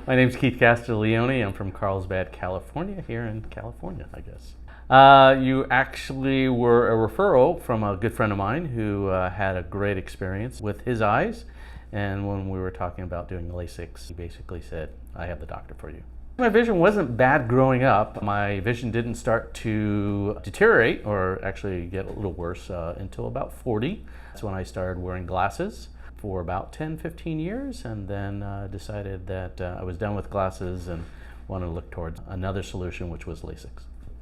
My name's Keith Castiglione. I'm from Carlsbad, California, here in California, I guess. You actually were a referral from a good friend of mine who had a great experience with his eyes. And when we were talking about doing LASIK, he basically said, I have the doctor for you. My vision wasn't bad growing up. My vision didn't start to deteriorate or actually get a little worse until about 40. That's when I started wearing glasses for about 10-15 years, and then decided that I was done with glasses and wanted to look towards another solution, which was LASIK.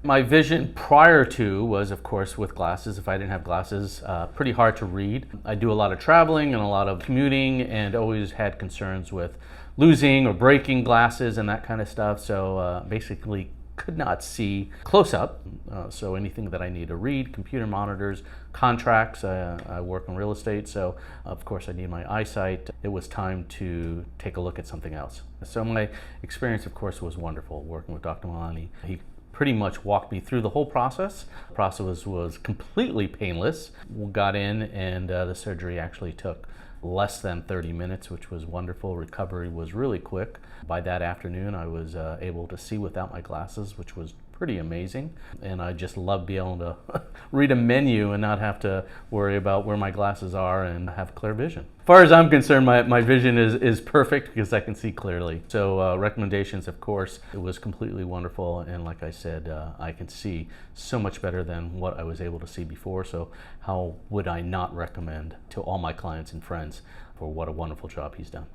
My vision prior to was, of course, with glasses. If I didn't have glasses, pretty hard to read. I do a lot of traveling and a lot of commuting, and always had concerns with losing or breaking glasses and that kind of stuff. So basically could not see close up. So anything that I need to read, computer monitors, contracts, I work in real estate, so of course I need my eyesight. It was time to take a look at something else. So my experience, of course, was wonderful working with Dr. Motwani. He pretty much walked me through the whole process. The process was completely painless. We got in, and the surgery actually took less than 30 minutes, which was wonderful. Recovery was really quick. By that afternoon, I was able to see without my glasses, which was pretty amazing. And I just love being able to read a menu and not have to worry about where my glasses are and have clear vision. As far as I'm concerned, my vision is perfect because I can see clearly. So recommendations, of course, it was completely wonderful. And like I said, I can see so much better than what I was able to see before. So how would I not recommend to all my clients and friends for what a wonderful job he's done?